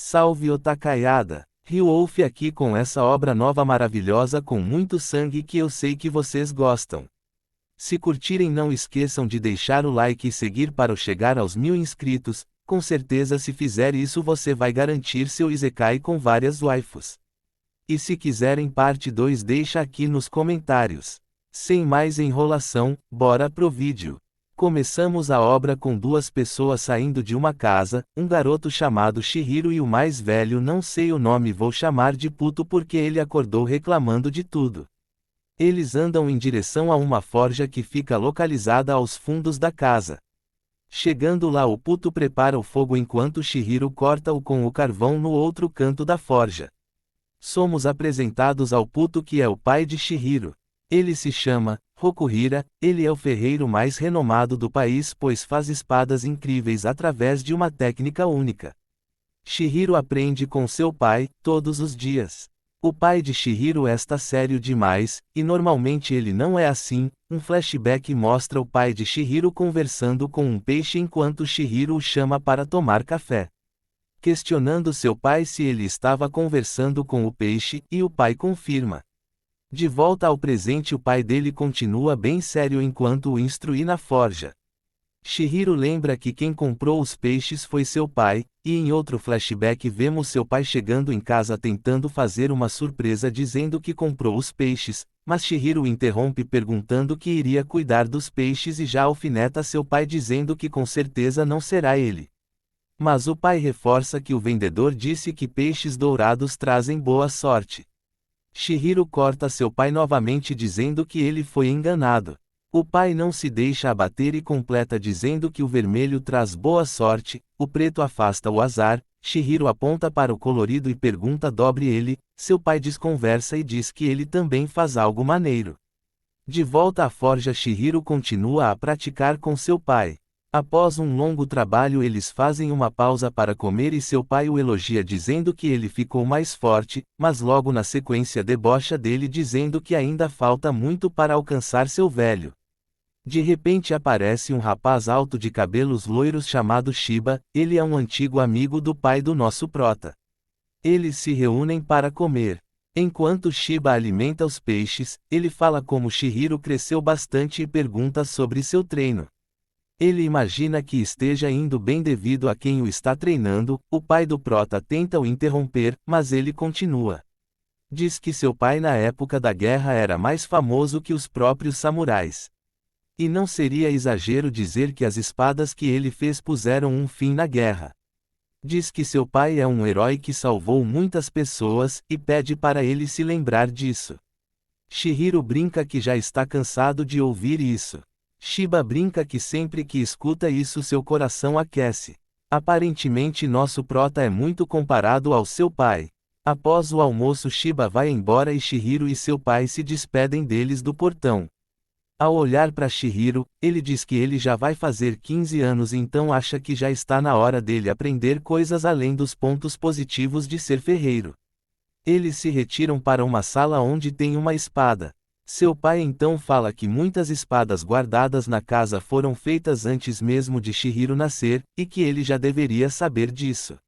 Salve o Takayada! Ryuolf aqui com essa obra nova maravilhosa com muito sangue que eu sei que vocês gostam. Se curtirem não esqueçam de deixar o like e seguir para chegar aos 1000 inscritos, com certeza se fizer isso você vai garantir seu Isekai com várias waifus. E se quiserem parte 2 deixa aqui nos comentários. Sem mais enrolação, bora pro vídeo. Começamos a obra com duas pessoas saindo de uma casa, um garoto chamado Chihiro e o mais velho não sei o nome vou chamar de puto porque ele acordou reclamando de tudo. Eles andam em direção a uma forja que fica localizada aos fundos da casa. Chegando lá o puto prepara o fogo enquanto Chihiro corta-o com o carvão no outro canto da forja. Somos apresentados ao puto que é o pai de Chihiro. Ele se chama Rokuhira, ele é o ferreiro mais renomado do país pois faz espadas incríveis através de uma técnica única. Chihiro aprende com seu pai, todos os dias. O pai de Chihiro está sério demais, e normalmente ele não é assim. Um flashback mostra o pai de Chihiro conversando com um peixe enquanto Chihiro o chama para tomar café. Questionando seu pai se ele estava conversando com o peixe, e o pai confirma. De volta ao presente o pai dele continua bem sério enquanto o instrui na forja. Chihiro lembra que quem comprou os peixes foi seu pai, e em outro flashback vemos seu pai chegando em casa tentando fazer uma surpresa dizendo que comprou os peixes, mas Chihiro interrompe perguntando que iria cuidar dos peixes e já alfineta seu pai dizendo que com certeza não será ele. Mas o pai reforça que o vendedor disse que peixes dourados trazem boa sorte. Chihiro corta seu pai novamente dizendo que ele foi enganado. O pai não se deixa abater e completa dizendo que o vermelho traz boa sorte, o preto afasta o azar. Chihiro aponta para o colorido e pergunta dobre ele, seu pai desconversa e diz que ele também faz algo maneiro. De volta à forja Chihiro continua a praticar com seu pai. Após um longo trabalho eles fazem uma pausa para comer e seu pai o elogia dizendo que ele ficou mais forte, mas logo na sequência debocha dele dizendo que ainda falta muito para alcançar seu velho. De repente aparece um rapaz alto de cabelos loiros chamado Shiba, ele é um antigo amigo do pai do nosso prota. Eles se reúnem para comer. Enquanto Shiba alimenta os peixes, ele fala como Chihiro cresceu bastante e pergunta sobre seu treino. Ele imagina que esteja indo bem devido a quem o está treinando. O pai do prota tenta o interromper, mas ele continua. Diz que seu pai na época da guerra era mais famoso que os próprios samurais. E não seria exagero dizer que as espadas que ele fez puseram um fim na guerra. Diz que seu pai é um herói que salvou muitas pessoas, e pede para ele se lembrar disso. Chihiro brinca que já está cansado de ouvir isso. Shiba brinca que sempre que escuta isso seu coração aquece. Aparentemente nosso prota é muito comparado ao seu pai. Após o almoço Shiba vai embora e Chihiro e seu pai se despedem deles do portão. Ao olhar para Chihiro, ele diz que ele já vai fazer 15 anos então acha que já está na hora dele aprender coisas além dos pontos positivos de ser ferreiro. Eles se retiram para uma sala onde tem uma espada. Seu pai então fala que muitas espadas guardadas na casa foram feitas antes mesmo de Chihiro nascer, e que ele já deveria saber disso.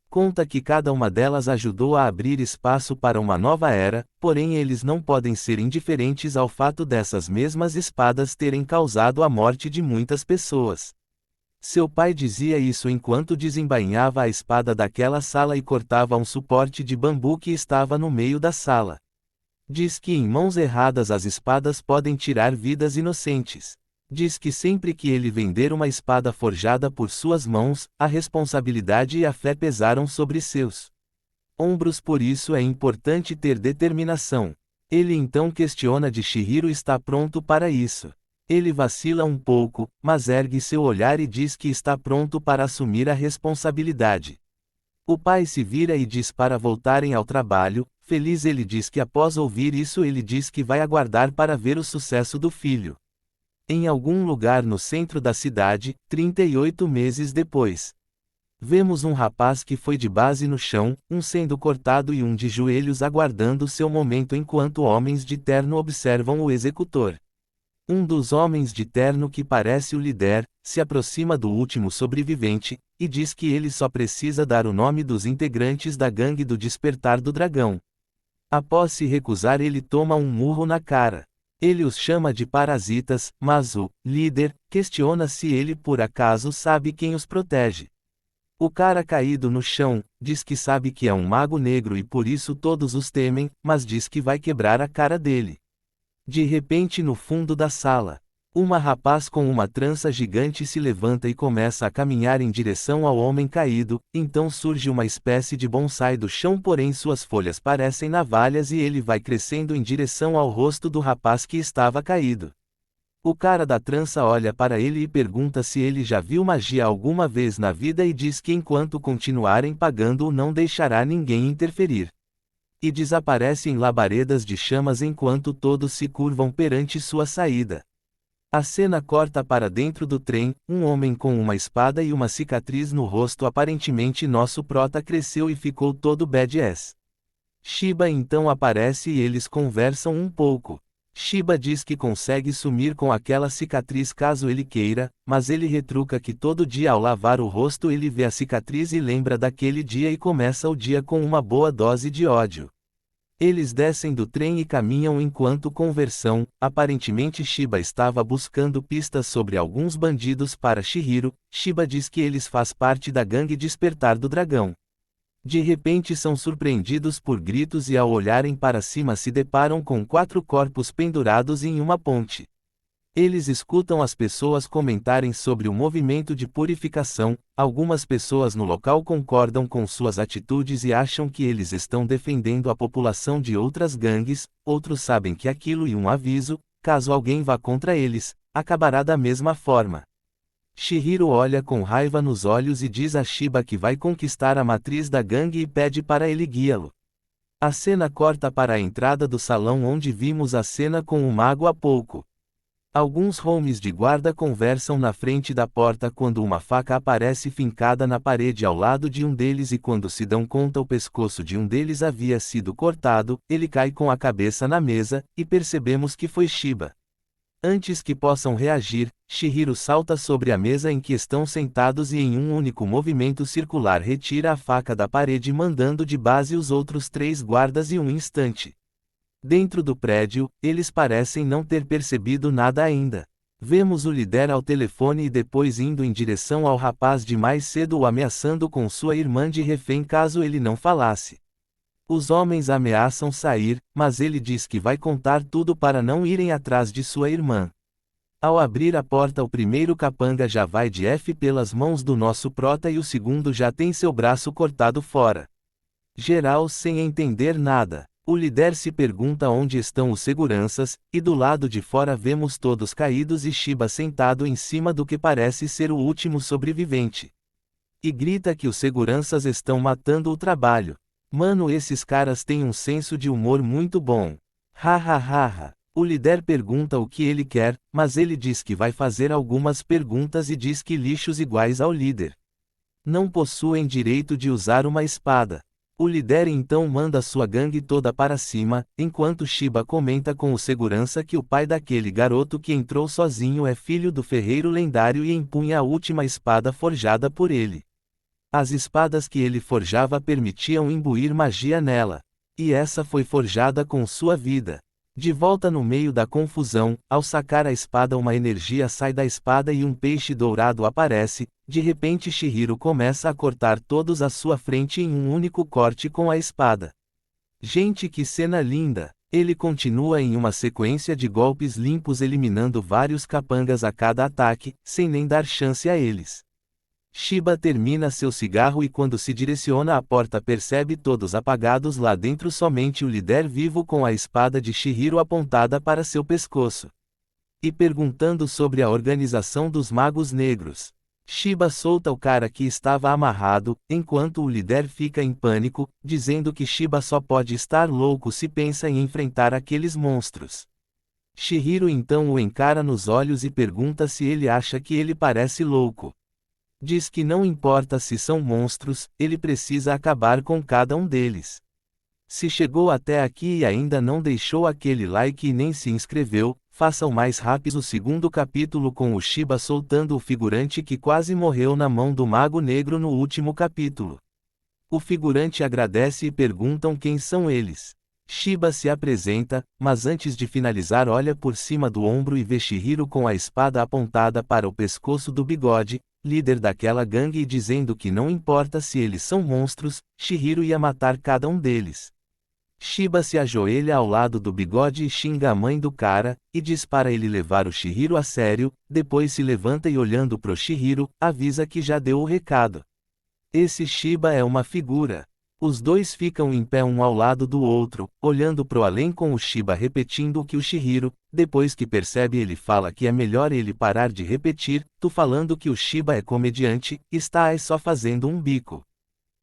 Conta que cada uma delas ajudou a abrir espaço para uma nova era, porém eles não podem ser indiferentes ao fato dessas mesmas espadas terem causado a morte de muitas pessoas. Seu pai dizia isso enquanto desembainhava a espada daquela sala e cortava um suporte de bambu que estava no meio da sala. Diz que em mãos erradas as espadas podem tirar vidas inocentes. Diz que sempre que ele vender uma espada forjada por suas mãos, a responsabilidade e a fé pesaram sobre seus ombros, por isso é importante ter determinação. Ele então questiona de Chihiro está pronto para isso. Ele vacila um pouco, mas ergue seu olhar e diz que está pronto para assumir a responsabilidade. O pai se vira e diz para voltarem ao trabalho. Feliz ele diz que após ouvir isso ele diz que vai aguardar para ver o sucesso do filho. Em algum lugar no centro da cidade, 38 meses depois. Vemos um rapaz que foi de base no chão, um sendo cortado e um de joelhos aguardando seu momento enquanto homens de terno observam o executor. Um dos homens de terno que parece o líder, se aproxima do último sobrevivente, e diz que ele só precisa dar o nome dos integrantes da gangue do Despertar do Dragão. Após se recusar, ele toma um murro na cara. Ele os chama de parasitas, mas o líder questiona se ele por acaso sabe quem os protege. O cara caído no chão diz que sabe que é um mago negro e por isso todos os temem, mas diz que vai quebrar a cara dele. De repente, no fundo da sala, uma rapaz com uma trança gigante se levanta e começa a caminhar em direção ao homem caído. Então surge uma espécie de bonsai do chão, porém suas folhas parecem navalhas e ele vai crescendo em direção ao rosto do rapaz que estava caído. O cara da trança olha para ele e pergunta se ele já viu magia alguma vez na vida e diz que enquanto continuarem pagando não deixará ninguém interferir. E desaparece em labaredas de chamas enquanto todos se curvam perante sua saída. A cena corta para dentro do trem, um homem com uma espada e uma cicatriz no rosto. Aparentemente nosso prota cresceu e ficou todo badass. Shiba então aparece e eles conversam um pouco. Shiba diz que consegue sumir com aquela cicatriz caso ele queira, mas ele retruca que todo dia ao lavar o rosto ele vê a cicatriz e lembra daquele dia e começa o dia com uma boa dose de ódio. Eles descem do trem e caminham enquanto conversam. Aparentemente Shiba estava buscando pistas sobre alguns bandidos para Chihiro. Shiba diz que eles fazem parte da gangue Despertar do Dragão. De repente são surpreendidos por gritos e ao olharem para cima se deparam com 4 corpos pendurados em uma ponte. Eles escutam as pessoas comentarem sobre o movimento de purificação. Algumas pessoas no local concordam com suas atitudes e acham que eles estão defendendo a população de outras gangues. Outros sabem que aquilo é um aviso, caso alguém vá contra eles, acabará da mesma forma. Chihiro olha com raiva nos olhos e diz a Shiba que vai conquistar a matriz da gangue e pede para ele guiá-lo. A cena corta para a entrada do salão onde vimos a cena com o mago há pouco. Alguns homens de guarda conversam na frente da porta quando uma faca aparece fincada na parede ao lado de um deles e quando se dão conta o pescoço de um deles havia sido cortado, ele cai com a cabeça na mesa, e percebemos que foi Shiba. Antes que possam reagir, Chihiro salta sobre a mesa em que estão sentados e em um único movimento circular retira a faca da parede mandando de base os outros 3 guardas em um instante. Dentro do prédio, eles parecem não ter percebido nada ainda. Vemos o líder ao telefone e depois indo em direção ao rapaz de mais cedo o ameaçando com sua irmã de refém caso ele não falasse. Os homens ameaçam sair, mas ele diz que vai contar tudo para não irem atrás de sua irmã. Ao abrir a porta, o primeiro capanga já vai de F pelas mãos do nosso prota e o segundo já tem seu braço cortado fora. Geral sem entender nada. O líder se pergunta onde estão os seguranças, e do lado de fora vemos todos caídos e Shiba sentado em cima do que parece ser o último sobrevivente. E grita que os seguranças estão matando o trabalho. Mano, esses caras têm um senso de humor muito bom. Hahaha. O líder pergunta o que ele quer, mas ele diz que vai fazer algumas perguntas e diz que lixos iguais ao líder não possuem direito de usar uma espada. O líder então manda sua gangue toda para cima, enquanto Shiba comenta com o segurança que o pai daquele garoto que entrou sozinho é filho do ferreiro lendário e empunha a última espada forjada por ele. As espadas que ele forjava permitiam imbuir magia nela. E essa foi forjada com sua vida. De volta no meio da confusão, ao sacar a espada uma energia sai da espada e um peixe dourado aparece. De repente Chihiro começa a cortar todos à sua frente em um único corte com a espada. Gente, que cena linda! Ele continua em uma sequência de golpes limpos eliminando vários capangas a cada ataque, sem nem dar chance a eles. Shiba termina seu cigarro e quando se direciona à porta percebe todos apagados lá dentro, somente o líder vivo com a espada de Chihiro apontada para seu pescoço. E perguntando sobre a organização dos magos negros. Shiba solta o cara que estava amarrado, enquanto o líder fica em pânico, dizendo que Shiba só pode estar louco se pensa em enfrentar aqueles monstros. Chihiro então o encara nos olhos e pergunta se ele acha que ele parece louco. Diz que não importa se são monstros, ele precisa acabar com cada um deles. Se chegou até aqui e ainda não deixou aquele like e nem se inscreveu, faça o mais rápido o segundo capítulo com o Shiba soltando o figurante que quase morreu na mão do Mago Negro no último capítulo. O figurante agradece e perguntam quem são eles. Shiba se apresenta, mas antes de finalizar olha por cima do ombro e vê Chihiro com a espada apontada para o pescoço do Bigode, líder daquela gangue, e dizendo que não importa se eles são monstros, Chihiro ia matar cada um deles. Shiba se ajoelha ao lado do Bigode e xinga a mãe do cara, e diz para ele levar o Chihiro a sério, depois se levanta e olhando pro Chihiro, avisa que já deu o recado. Esse Shiba é uma figura. Os dois ficam em pé um ao lado do outro, olhando pro além com o Shiba repetindo o que o Chihiro, depois que percebe ele fala que é melhor ele parar de repetir, tu falando que o Shiba é comediante, está aí só fazendo um bico.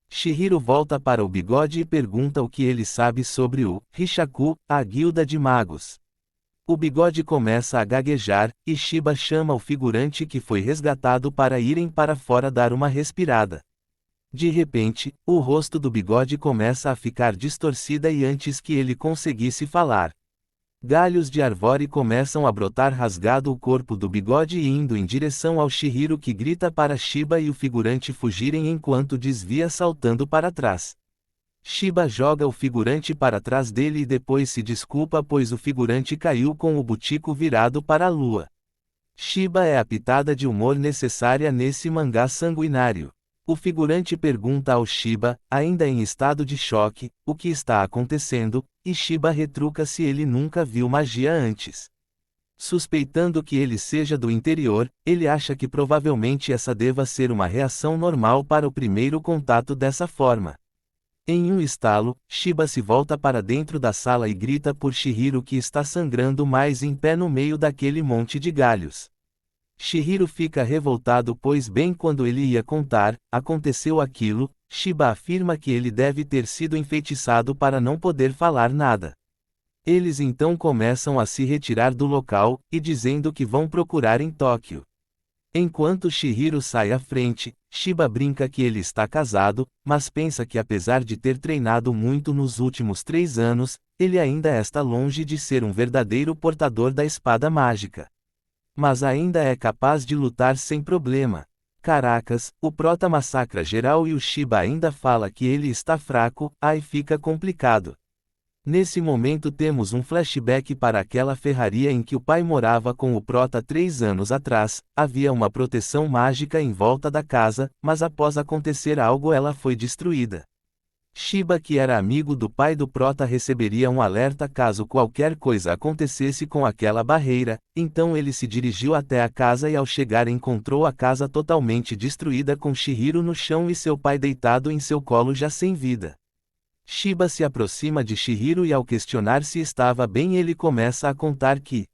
Chihiro volta para o Bigode e pergunta o que ele sabe sobre o Rishaku, a guilda de magos. O Bigode começa a gaguejar, e Shiba chama o figurante que foi resgatado para irem para fora dar uma respirada. De repente, o rosto do Bigode começa a ficar distorcida e antes que ele conseguisse falar, galhos de árvore começam a brotar rasgado o corpo do Bigode e indo em direção ao Chihiro que grita para Shiba e o figurante fugirem enquanto desvia saltando para trás. Shiba joga o figurante para trás dele e depois se desculpa pois o figurante caiu com o butico virado para a lua. Shiba é a pitada de humor necessária nesse mangá sanguinário. O figurante pergunta ao Shiba, ainda em estado de choque, o que está acontecendo, e Shiba retruca se ele nunca viu magia antes. Suspeitando que ele seja do interior, ele acha que provavelmente essa deva ser uma reação normal para o primeiro contato dessa forma. Em um estalo, Shiba se volta para dentro da sala e grita por Chihiro que está sangrando mais em pé no meio daquele monte de galhos. Chihiro fica revoltado pois bem quando ele ia contar, aconteceu aquilo, Shiba afirma que ele deve ter sido enfeitiçado para não poder falar nada. Eles então começam a se retirar do local, e dizendo que vão procurar em Tóquio. Enquanto Chihiro sai à frente, Shiba brinca que ele está casado, mas pensa que apesar de ter treinado muito nos últimos 3 anos, ele ainda está longe de ser um verdadeiro portador da espada mágica. Mas ainda é capaz de lutar sem problema. Caracas, o prota massacra geral e o Shiba ainda fala que ele está fraco, aí fica complicado. Nesse momento temos um flashback para aquela ferraria em que o pai morava com o prota 3 anos atrás, havia uma proteção mágica em volta da casa, mas após acontecer algo ela foi destruída. Shiba, que era amigo do pai do prota, receberia um alerta caso qualquer coisa acontecesse com aquela barreira, então ele se dirigiu até a casa e ao chegar encontrou a casa totalmente destruída com Chihiro no chão e seu pai deitado em seu colo já sem vida. Shiba se aproxima de Chihiro e ao questionar se estava bem ele começa a contar que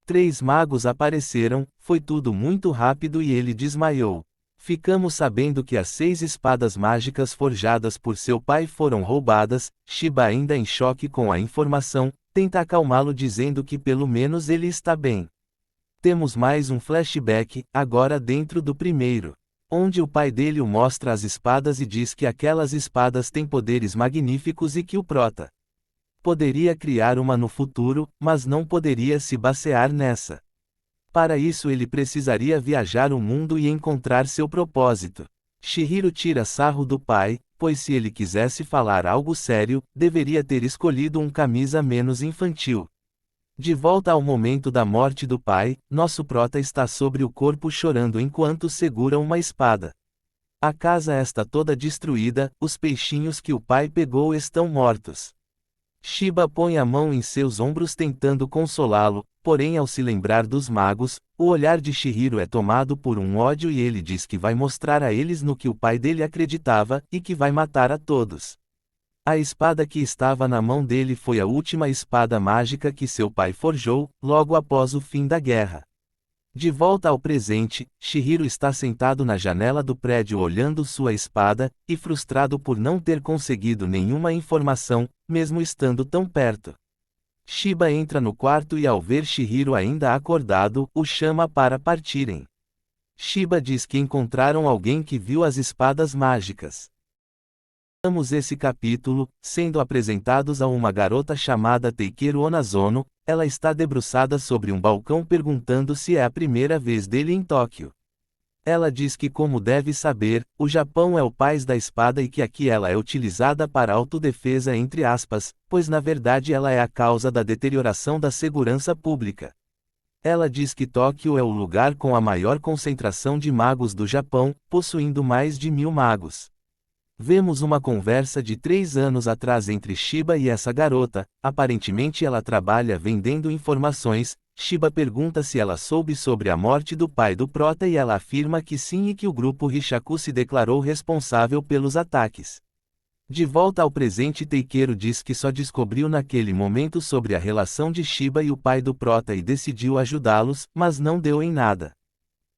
3 magos apareceram, foi tudo muito rápido e ele desmaiou. Ficamos sabendo que as 6 espadas mágicas forjadas por seu pai foram roubadas. Shiba, ainda em choque com a informação, tenta acalmá-lo dizendo que pelo menos ele está bem. Temos mais um flashback, agora dentro do primeiro, onde o pai dele o mostra as espadas e diz que aquelas espadas têm poderes magníficos e que o prota poderia criar uma no futuro, mas não poderia se basear nessa. Para isso ele precisaria viajar o mundo e encontrar seu propósito. Chihiro tira sarro do pai, pois se ele quisesse falar algo sério, deveria ter escolhido um camisa menos infantil. De volta ao momento da morte do pai, nosso prota está sobre o corpo chorando enquanto segura uma espada. A casa está toda destruída, os peixinhos que o pai pegou estão mortos. Shiba põe a mão em seus ombros tentando consolá-lo, porém ao se lembrar dos magos, o olhar de Chihiro é tomado por um ódio e ele diz que vai mostrar a eles no que o pai dele acreditava, e que vai matar a todos. A espada que estava na mão dele foi a última espada mágica que seu pai forjou, logo após o fim da guerra. De volta ao presente, Chihiro está sentado na janela do prédio olhando sua espada, e frustrado por não ter conseguido nenhuma informação, mesmo estando tão perto. Shiba entra no quarto e ao ver Chihiro ainda acordado, o chama para partirem. Shiba diz que encontraram alguém que viu as espadas mágicas. Começamos esse capítulo, sendo apresentados a uma garota chamada Teikeru Onazono. Ela está debruçada sobre um balcão perguntando se é a primeira vez dele em Tóquio. Ela diz que, como deve saber, o Japão é o país da espada e que aqui ela é utilizada para autodefesa entre aspas, pois na verdade ela é a causa da deterioração da segurança pública. Ela diz que Tóquio é o lugar com a maior concentração de magos do Japão, possuindo mais de 1000 magos. Vemos uma conversa de 3 anos atrás entre Shiba e essa garota. Aparentemente ela trabalha vendendo informações. Shiba pergunta se ela soube sobre a morte do pai do prota e ela afirma que sim e que o grupo Rishaku se declarou responsável pelos ataques. De volta ao presente, Teikeru diz que só descobriu naquele momento sobre a relação de Shiba e o pai do prota e decidiu ajudá-los, mas não deu em nada.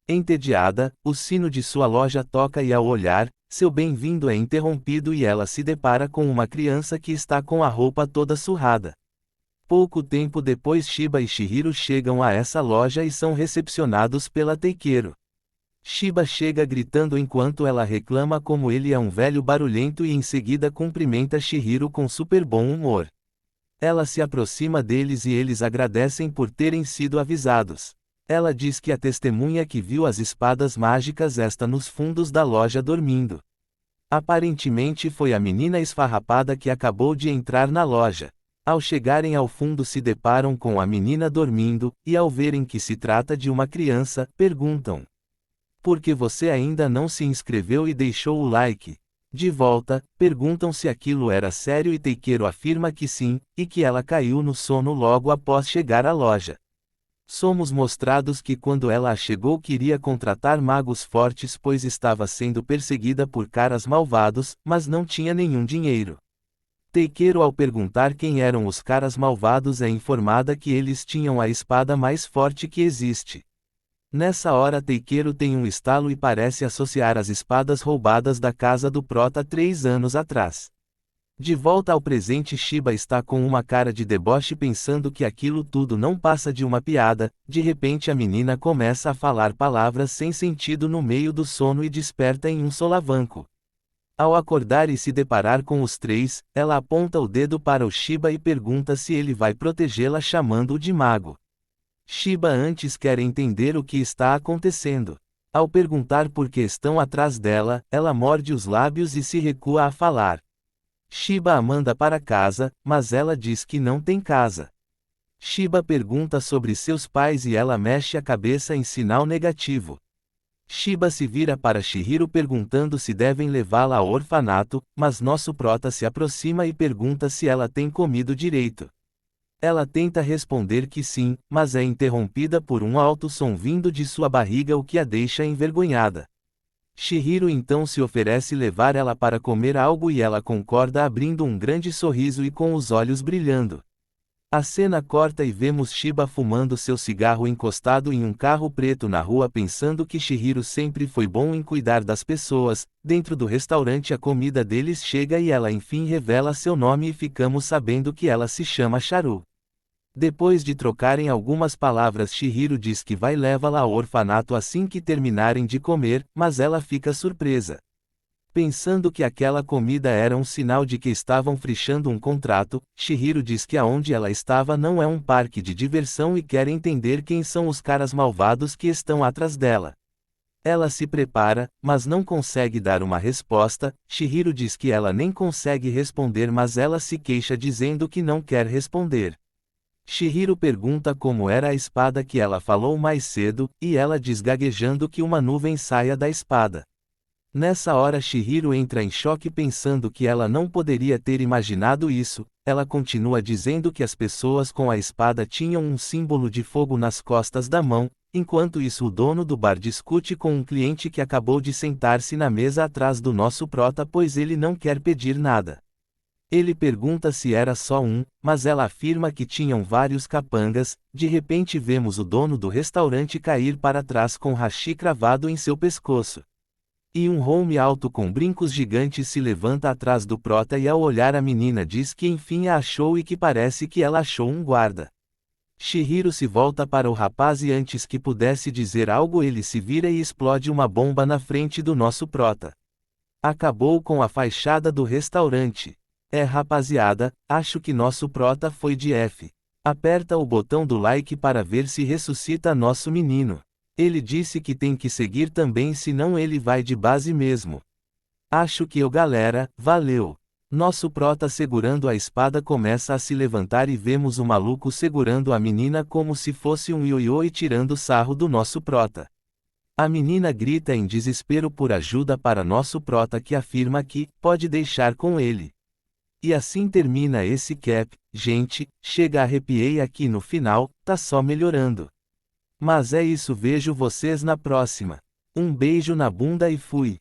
Entediada, o sino de sua loja toca e ao olhar, seu bem-vindo é interrompido e ela se depara com uma criança que está com a roupa toda surrada. Pouco tempo depois Shiba e Chihiro chegam a essa loja e são recepcionados pela Teikeru. Shiba chega gritando enquanto ela reclama como ele é um velho barulhento e em seguida cumprimenta Chihiro com super bom humor. Ela se aproxima deles e eles agradecem por terem sido avisados. Ela diz que a testemunha que viu as espadas mágicas está nos fundos da loja dormindo. Aparentemente foi a menina esfarrapada que acabou de entrar na loja. Ao chegarem ao fundo se deparam com a menina dormindo, e ao verem que se trata de uma criança, perguntam: por que você ainda não se inscreveu e deixou o like? De volta, perguntam se aquilo era sério e Teikeru afirma que sim, e que ela caiu no sono logo após chegar à loja. Somos mostrados que quando ela chegou queria contratar magos fortes pois estava sendo perseguida por caras malvados, mas não tinha nenhum dinheiro. Teikeru ao perguntar quem eram os caras malvados é informada que eles tinham a espada mais forte que existe. Nessa hora Teikeru tem um estalo e parece associar as espadas roubadas da casa do prota 3 anos atrás. De volta ao presente Shiba está com uma cara de deboche pensando que aquilo tudo não passa de uma piada. De repente a menina começa a falar palavras sem sentido no meio do sono e desperta em um solavanco. Ao acordar e se deparar com os três, ela aponta o dedo para o Shiba e pergunta se ele vai protegê-la chamando-o de mago. Shiba antes quer entender o que está acontecendo. Ao perguntar por que estão atrás dela, ela morde os lábios e se recua a falar. Shiba a manda para casa, mas ela diz que não tem casa. Shiba pergunta sobre seus pais e ela mexe a cabeça em sinal negativo. Shiba se vira para Chihiro perguntando se devem levá-la ao orfanato, mas nosso prota se aproxima e pergunta se ela tem comido direito. Ela tenta responder que sim, mas é interrompida por um alto som vindo de sua barriga o que a deixa envergonhada. Chihiro então se oferece levar ela para comer algo e ela concorda abrindo um grande sorriso e com os olhos brilhando. A cena corta e vemos Shiba fumando seu cigarro encostado em um carro preto na rua pensando que Chihiro sempre foi bom em cuidar das pessoas. Dentro do restaurante a comida deles chega e ela enfim revela seu nome e ficamos sabendo que ela se chama Charu. Depois de trocarem algumas palavras Chihiro diz que vai levá-la ao orfanato assim que terminarem de comer, mas ela fica surpresa. Pensando que aquela comida era um sinal de que estavam fechando um contrato, Chihiro diz que aonde ela estava não é um parque de diversão e quer entender quem são os caras malvados que estão atrás dela. Ela se prepara, mas não consegue dar uma resposta. Chihiro diz que ela nem consegue responder mas ela se queixa dizendo que não quer responder. Chihiro pergunta como era a espada que ela falou mais cedo, e ela diz gaguejando que uma nuvem saia da espada. Nessa hora Chihiro entra em choque pensando que ela não poderia ter imaginado isso. Ela continua dizendo que as pessoas com a espada tinham um símbolo de fogo nas costas da mão. Enquanto isso o dono do bar discute com um cliente que acabou de sentar-se na mesa atrás do nosso prota pois ele não quer pedir nada. Ele pergunta se era só um, mas ela afirma que tinham vários capangas. De repente vemos o dono do restaurante cair para trás com hashi cravado em seu pescoço. E um home alto com brincos gigantes se levanta atrás do prota e ao olhar a menina diz que enfim a achou e que parece que ela achou um guarda. Chihiro se volta para o rapaz e antes que pudesse dizer algo ele se vira e explode uma bomba na frente do nosso prota. Acabou com a fachada do restaurante. Rapaziada, acho que nosso prota foi de F. Aperta o botão do like para ver se ressuscita nosso menino. Ele disse que tem que seguir também, senão ele vai de base mesmo. Acho que galera, valeu. Nosso prota segurando a espada começa a se levantar e vemos o maluco segurando a menina como se fosse um ioiô e tirando sarro do nosso prota. A menina grita em desespero por ajuda para nosso prota, que afirma que pode deixar com ele. E assim termina esse cap. Gente, chega, arrepiei aqui no final, tá só melhorando. Mas é isso, vejo vocês na próxima. Um beijo na bunda e fui.